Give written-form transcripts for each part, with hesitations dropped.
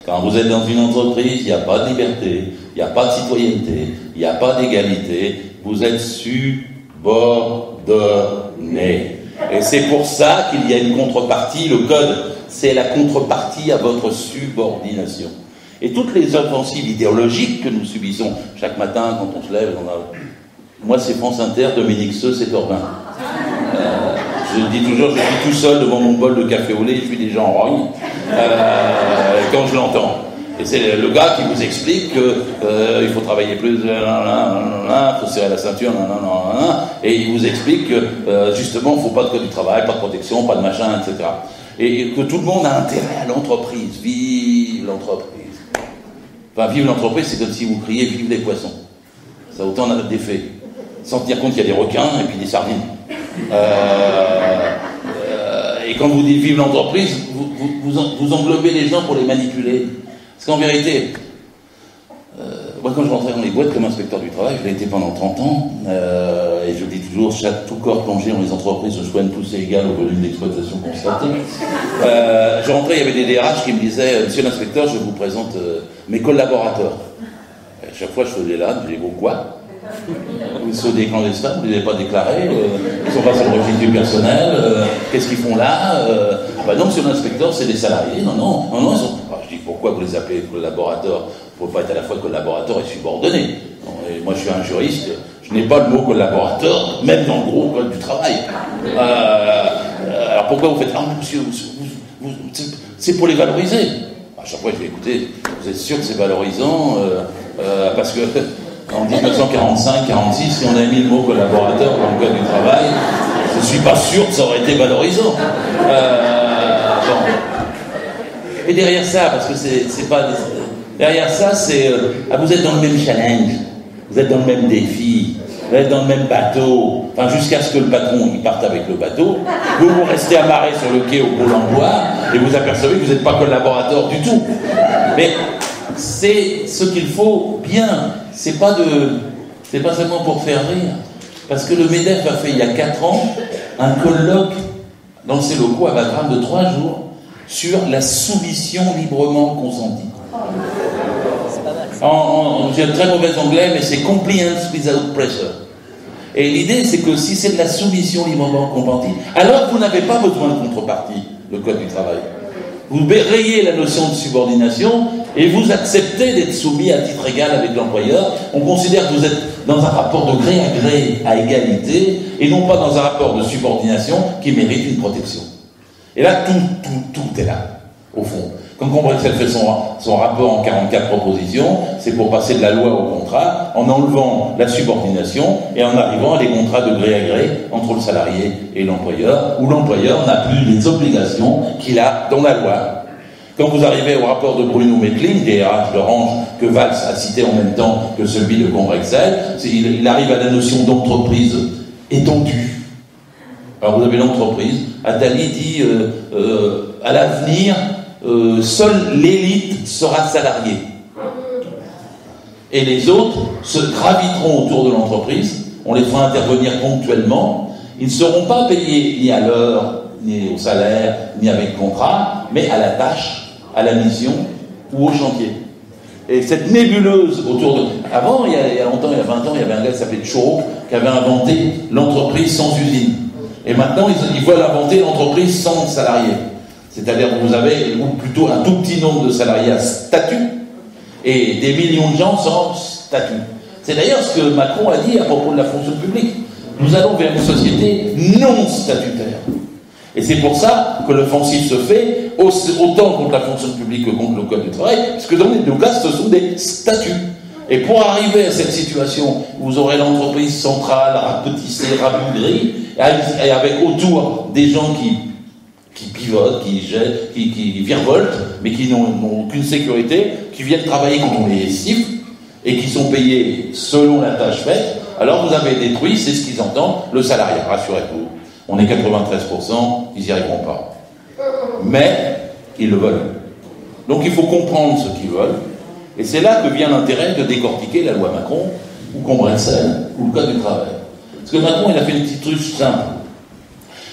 Quand vous êtes dans une entreprise, il n'y a pas de liberté, il n'y a pas de citoyenneté, il n'y a pas d'égalité, vous êtes subordonné. Et c'est pour ça qu'il y a une contrepartie, le code, c'est la contrepartie à votre subordination. Et toutes les offensives idéologiques que nous subissons chaque matin quand on se lève, moi c'est France Inter, Dominique Seux, c'est Corbin. Je dis toujours, je suis tout seul devant mon bol de café au lait, je suis déjà en rogne quand je l'entends. Et c'est le gars qui vous explique qu'il faut travailler plus, il faut serrer la ceinture, et il vous explique que justement, il ne faut pas de code du travail, pas de protection, pas de machin, etc. Et que tout le monde a intérêt à l'entreprise. Vive l'entreprise. Enfin, vive l'entreprise, c'est comme si vous criez vive les poissons. Ça a autant d'effet. Sans tenir compte qu'il y a des requins et puis des sardines. Et quand vous dites vive l'entreprise, vous englobez les gens pour les manipuler. Parce qu'en vérité, moi quand je rentrais dans les boîtes comme inspecteur du travail, je l'ai été pendant 30 ans, et je dis toujours, tout corps plongé dans les entreprises se soigne tous égal au volume d'exploitation constaté. Je rentrais, il y avait des DRH qui me disaient, monsieur l'inspecteur, je vous présente mes collaborateurs. Et à chaque fois je faisais là, je disais, quoi? Ils sont des clandestins, vous ne les avez pas déclarés, ils sont pas sur le registre du personnel, qu'est-ce qu'ils font là? Bah non, monsieur l'inspecteur, c'est des salariés, non, ils sont... Je dis, pourquoi vous les appelez collaborateurs? Il ne faut pas être à la fois collaborateur et subordonné. Et moi, je suis un juriste, je n'ai pas le mot collaborateur, même dans le gros code du travail. Alors pourquoi vous faites, ah monsieur, c'est pour les valoriser? À chaque fois, je dis, écoutez, vous êtes sûr que c'est valorisant parce que en 1945-46, si on avait mis le mot collaborateur dans le code du travail, je ne suis pas sûr que ça aurait été valorisant. Bon. Et derrière ça, parce que c'est pas... Derrière ça, c'est... vous êtes dans le même challenge, vous êtes dans le même défi, vous êtes dans le même bateau, enfin jusqu'à ce que le patron il parte avec le bateau, vous restez amarré sur le quai au Pôle emploi, et vous apercevez que vous n'êtes pas collaborateur du tout. Mais c'est ce qu'il faut bien, c'est pas seulement pour faire rire, parce que le MEDEF a fait il y a 4 ans un colloque dans ses locaux à Wagram de 3 jours sur la soumission librement consentie. J'ai un très mauvais anglais, mais c'est compliance without pressure. Et l'idée, c'est que si c'est de la soumission librement consentie, alors vous n'avez pas besoin de contrepartie, le code du travail. Vous rayez la notion de subordination et vous acceptez d'être soumis à titre égal avec l'employeur. On considère que vous êtes dans un rapport de gré à gré à égalité et non pas dans un rapport de subordination qui mérite une protection. Et là, tout est là, au fond. Quand Combrexel fait son rapport en 44 propositions, c'est pour passer de la loi au contrat, en enlevant la subordination et en arrivant à des contrats de gré à gré entre le salarié et l'employeur, où l'employeur n'a plus les obligations qu'il a dans la loi. Quand vous arrivez au rapport de Bruno Mettling, DRH d'Orange, que Valls a cité en même temps que celui de Combrexel, il arrive à la notion d'entreprise étendue. Alors vous avez l'entreprise, Attali dit à l'avenir, seule l'élite sera salariée. Et les autres se graviteront autour de l'entreprise, on les fera intervenir ponctuellement, ils ne seront pas payés ni à l'heure, ni au salaire, ni avec contrat, mais à la tâche, à la mission ou au chantier. Et cette nébuleuse autour de... Avant, il y a longtemps, il y a 20 ans, il y avait un gars qui s'appelait Choro, qui avait inventé l'entreprise sans usine. Et maintenant, ils veulent inventer l'entreprise sans salariés. C'est-à-dire que vous avez, ou plutôt un tout petit nombre de salariés à statut, et des millions de gens sans statut. C'est d'ailleurs ce que Macron a dit à propos de la fonction publique. Nous allons vers une société non statutaire. Et c'est pour ça que l'offensive se fait autant contre la fonction publique que contre le code du travail, parce que dans les deux cas, ce sont des statuts. Et pour arriver à cette situation, vous aurez l'entreprise centrale, rapetissée, rabougrie, et avec autour des gens qui pivotent, qui virevoltent, mais qui n'ont aucune sécurité, qui viennent travailler quand on les siffle, et qui sont payés selon la tâche faite, alors vous avez détruit, c'est ce qu'ils entendent, le salariat, rassurez-vous. On est 93%, ils n'y arriveront pas. Mais, ils le veulent. Donc il faut comprendre ce qu'ils veulent, et c'est là que vient l'intérêt de décortiquer la loi Macron, ou Combrexel, ou le code du travail. Parce que Macron, il a fait une petite truc simple.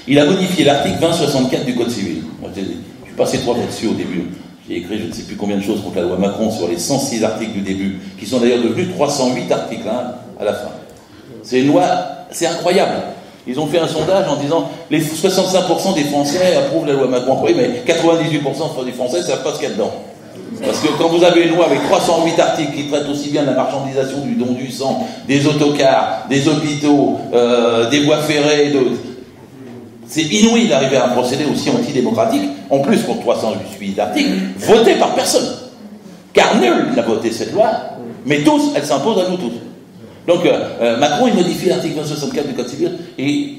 Il a modifié l'article 2064 du Code civil. Je suis passé 3 fois dessus au début. J'ai écrit je ne sais plus combien de choses contre la loi Macron sur les 106 articles du début, qui sont d'ailleurs devenus 308 articles à la fin. C'est une loi, c'est incroyable. Ils ont fait un sondage en disant les 65% des Français approuvent la loi Macron. Oui, mais 98% des Français ne savent pas ce qu'il y a dedans. Parce que quand vous avez une loi avec 308 articles qui traitent aussi bien de la marchandisation du don du sang, des autocars, des hôpitaux, des voies ferrées, c'est inouï d'arriver à un procédé aussi antidémocratique, en plus pour 308 articles, votés par personne. Car nul n'a voté cette loi, mais tous, elle s'impose à nous tous. Donc Macron, il modifie l'article 264 du Code civil et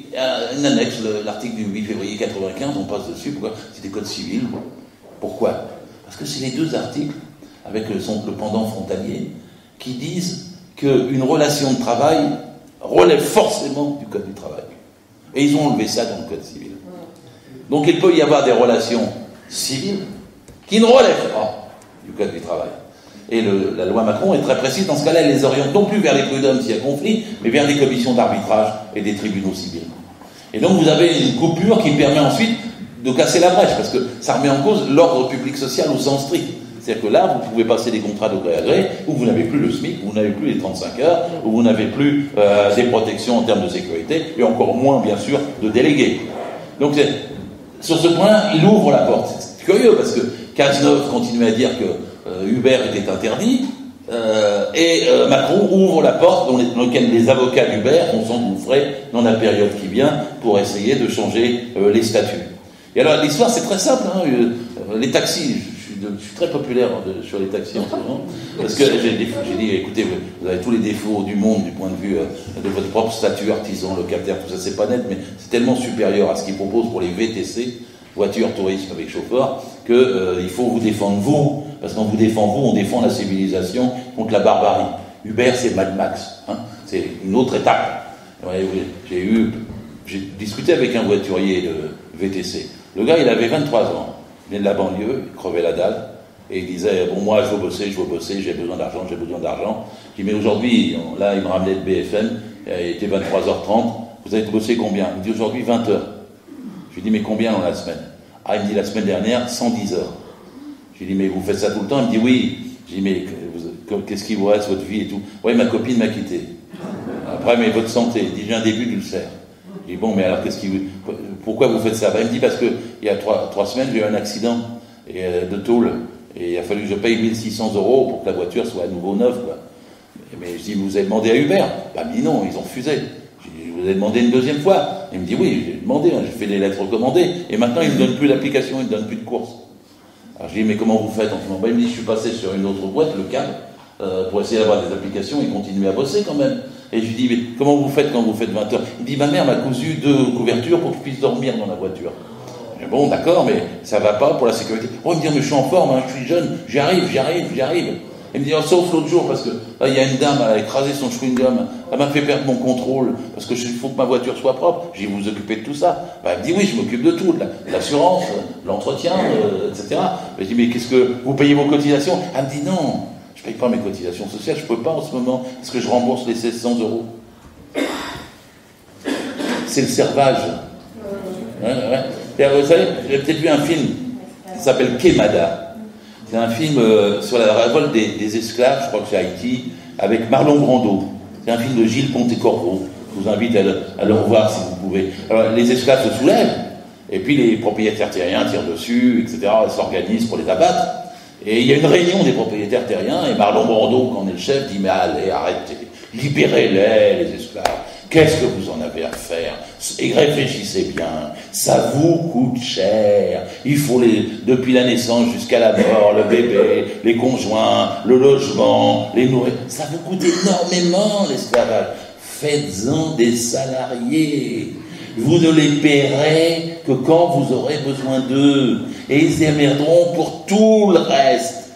une annexe, l'article du 8 février 95, on passe dessus, pourquoi? C'est des codes civils. Pourquoi? Parce que c'est les deux articles, avec le pendant frontalier, qui disent qu'une relation de travail relève forcément du Code du travail. Et ils ont enlevé ça dans le Code civil. Donc il peut y avoir des relations civiles qui ne relèvent pas du Code du travail. Et la loi Macron est très précise. Dans ce cas-là, elle les oriente non plus vers les prud'hommes s'il y a conflit, mais vers des commissions d'arbitrage et des tribunaux civils. Et donc vous avez une coupure qui permet ensuite de casser la brèche, parce que ça remet en cause l'ordre public social au sens strict. C'est-à-dire que là, vous pouvez passer des contrats de gré à gré, où vous n'avez plus le SMIC, où vous n'avez plus les 35 heures, où vous n'avez plus des protections en termes de sécurité, et encore moins, bien sûr, de délégués. Donc, sur ce point, il ouvre la porte. C'est curieux, parce que Cazeneuve continuait à dire que Uber était interdit, et Macron ouvre la porte dans laquelle les avocats d'Uber vont s'engouffrer dans la période qui vient pour essayer de changer les statuts. Et alors, l'histoire, c'est très simple. Hein, les taxis, je suis très populaire sur les taxis en ce moment, parce que j'ai dit, écoutez, vous avez tous les défauts du monde du point de vue de votre propre statut, artisan, locataire, tout ça, c'est pas net, mais c'est tellement supérieur à ce qu'ils proposent pour les VTC, voitures tourisme avec chauffeur, qu'il faut vous défendre vous, parce qu'on vous défend vous, on défend la civilisation contre la barbarie. Uber, c'est Mad Max, hein, c'est une autre étape. J'ai discuté avec un voiturier de VTC. Le gars, il avait 23 ans. Il venait de la banlieue, il crevait la dalle, et il disait, bon, moi, je veux bosser, j'ai besoin d'argent. Je dis, mais aujourd'hui, là, il me ramenait de BFM, il était 23h30, vous avez bossé combien? Il me dit, aujourd'hui, 20 heures. Je lui dis, mais combien dans la semaine? Ah, il me dit, la semaine dernière, 110 heures. Je lui dis, mais vous faites ça tout le temps? Il me dit, oui. Je lui dis, mais qu'est-ce qui vous reste, votre vie et tout? Oui, ma copine m'a quitté. Après, mais votre santé? Il dit, j'ai un début d'ulcère. Je dis, bon, mais alors, pourquoi vous faites ça? Il me dit, parce qu'il y a 3 semaines, j'ai eu un accident de tôle, et il a fallu que je paye 1600 € pour que la voiture soit à nouveau neuve, quoi. Mais je dis, vous avez demandé à Uber? Il me dit, non, ils ont refusé. Je dis, vous avez demandé une deuxième fois? Il me dit, oui, j'ai demandé, hein, j'ai fait des lettres recommandées, et maintenant, il ne me donne plus l'application, il ne me donne plus de course. Alors, je dis, mais comment vous faites en ce moment? Il me dit, je suis passé sur une autre boîte, le câble, pour essayer d'avoir des applications et continuer à bosser quand même. Et je lui dis, mais comment vous faites quand vous faites 20 heures? Il me dit, ma mère m'a cousu 2 couvertures pour que je puisse dormir dans la voiture. Je dis, bon, d'accord, mais ça va pas pour la sécurité. Oh, il me dit, mais je suis en forme, hein, je suis jeune, j'y arrive. Il me dit, oh, sauf l'autre jour, parce que là, il y a une dame, elle a écrasé son chewing-gum, elle m'a fait perdre mon contrôle, parce que il faut que ma voiture soit propre. J'ai dit, vous vous occupez de tout ça? Elle me dit, oui, je m'occupe de tout, de l'assurance, l'entretien, etc. Je dis, mais qu'est-ce que vous payez vos cotisations? Elle me dit, non. Je ne paye pas mes cotisations sociales, je ne peux pas en ce moment, parce que je rembourse les 1600 €. C'est le servage. Ouais. Vous savez, j'ai peut-être vu un film qui s'appelle Quémada. C'est un film sur la révolte des esclaves, je crois que c'est Haïti, avec Marlon Brando. C'est un film de Gilles Pontecorvo. Je vous invite à le revoir si vous pouvez. Alors, les esclaves se soulèvent, et puis les propriétaires terriens tirent dessus, etc., s'organisent pour les abattre. Et il y a une réunion des propriétaires terriens, et Marlon Brando, quand on est le chef, dit, mais allez, arrêtez, libérez-les, les esclaves. Qu'est-ce que vous en avez à faire? Et réfléchissez bien, ça vous coûte cher. Il faut depuis la naissance jusqu'à la mort, le bébé, les conjoints, le logement, les nourrir. Ça vous coûte énormément, l'esclavage. Faites-en des salariés. Vous ne les paierez que quand vous aurez besoin d'eux. Et ils émergeront pour tout le reste.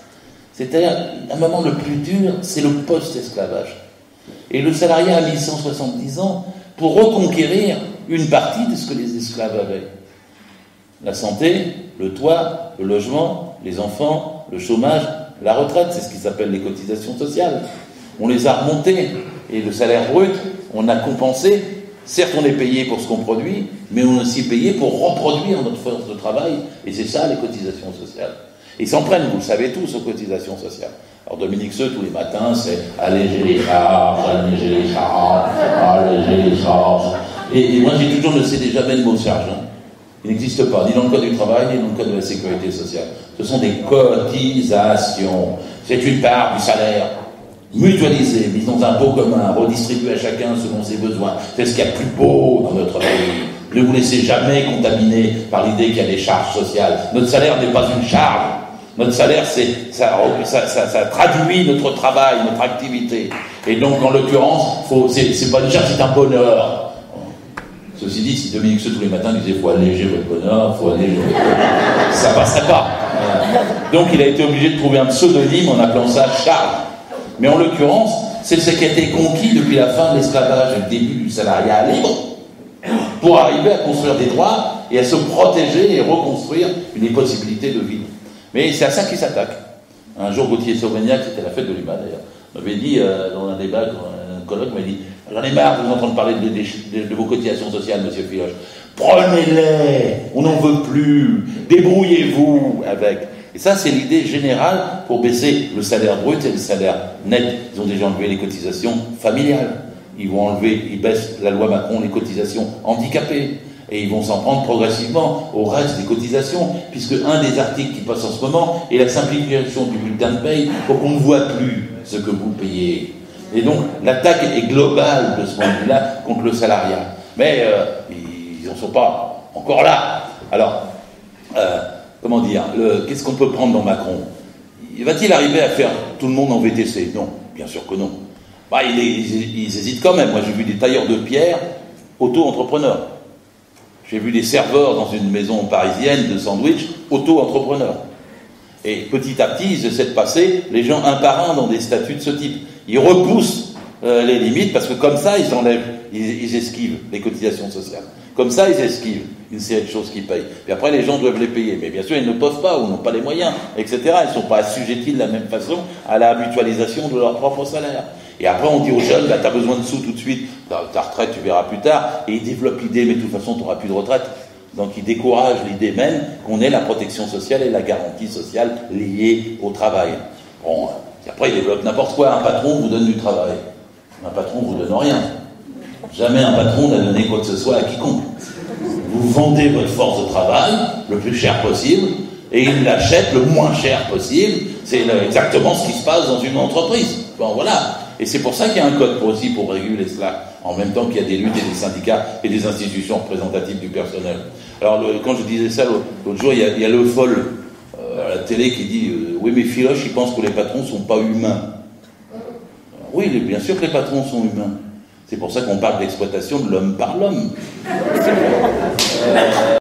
C'est-à-dire, un moment le plus dur, c'est le post-esclavage. Et le salariat a mis 170 ans pour reconquérir une partie de ce que les esclaves avaient. La santé, le toit, le logement, les enfants, le chômage, la retraite, c'est ce qui s'appelle les cotisations sociales. On les a remontées. Et le salaire brut, on a compensé. Certes, on est payé pour ce qu'on produit, mais on est aussi payé pour reproduire notre force de travail. Et c'est ça, les cotisations sociales. Ils s'en prennent, vous le savez tous, aux cotisations sociales. Alors Dominique Seux, tous les matins, c'est alléger les charges, alléger les charges, alléger les charges. Et moi, j'ai toujours ne cédé jamais le mot charge. Hein. Il n'existe pas, ni dans le code du travail, ni dans le code de la sécurité sociale. Ce sont des cotisations. C'est une part du salaire mutualisée, mise dans un pot commun, redistribuée à chacun selon ses besoins. C'est ce qu'il y a de plus beau dans notre pays. Ne vous laissez jamais contaminer par l'idée qu'il y a des charges sociales. Notre salaire n'est pas une charge. Notre salaire, ça traduit notre travail, notre activité. Et donc, en l'occurrence, c'est pas une charge, c'est un bonheur. Ceci dit, si Dominique Seux tous les matins disait « faut alléger votre bonheur, faut alléger votre bonheur », ça passerait pas. Donc il a été obligé de trouver un pseudonyme en appelant ça « charge ». Mais en l'occurrence, c'est ce qui a été conquis depuis la fin de l'esclavage et le début du salariat libre pour arriver à construire des droits et à se protéger et reconstruire une possibilité de vie. Mais c'est à ça qu'il s'attaque. Un jour, Gauthier Sauvignac, c'était la fête de l'UMA d'ailleurs, m'avait dit, dans un débat, un colloque, m'avait dit « J'en ai marre de vous entendre parler de vos cotisations sociales, monsieur Filoche. Prenez-les, on n'en veut plus, débrouillez-vous avec. » Et ça, c'est l'idée générale pour baisser le salaire brut et le salaire net. Ils ont déjà enlevé les cotisations familiales. Ils baissent, la loi Macron, les cotisations handicapées. Et ils vont s'en prendre progressivement au reste des cotisations, puisque un des articles qui passe en ce moment est la simplification du bulletin de paye pour qu'on ne voit plus ce que vous payez. Et donc, l'attaque est globale de ce point de vue-là contre le salariat. Mais ils n'en sont pas encore là. Alors, comment dire, qu'est-ce qu'on peut prendre dans Macron? Va-t-il arriver à faire tout le monde en VTC? Non, bien sûr que non. Bah, ils hésitent quand même. Moi, j'ai vu des tailleurs de pierre auto-entrepreneurs. J'ai vu des serveurs dans une maison parisienne de sandwich auto-entrepreneurs. Et petit à petit, ils essaient de passer les gens un par un dans des statuts de ce type. Ils repoussent les limites parce que comme ça, ils esquivent les cotisations sociales. Comme ça, ils esquivent une série de choses qu'ils payent. Puis après, les gens doivent les payer. Mais bien sûr, ils ne peuvent pas ou n'ont pas les moyens, etc. Ils ne sont pas assujettis de la même façon à la mutualisation de leur propre salaire. Et après, on dit aux jeunes, bah, tu as besoin de sous tout de suite, ta retraite, tu verras plus tard. Et ils développent l'idée, mais de toute façon, tu n'auras plus de retraite. Donc, ils découragent l'idée même qu'on ait la protection sociale et la garantie sociale liée au travail. Bon, après, ils développent n'importe quoi. Un patron vous donne du travail. Un patron vous donne rien. Jamais un patron n'a donné quoi que ce soit à quiconque. Vous vendez votre force de travail le plus cher possible et il l'achète le moins cher possible. C'est exactement ce qui se passe dans une entreprise. Bon, voilà. Et c'est pour ça qu'il y a un code aussi pour réguler cela, en même temps qu'il y a des luttes et des syndicats et des institutions représentatives du personnel. Alors, quand je disais ça l'autre jour, il y a Le Foll à la télé qui dit oui, mais Filoche, il pense que les patrons ne sont pas humains. Oui, bien sûr que les patrons sont humains. C'est pour ça qu'on parle d'exploitation de l'homme par l'homme.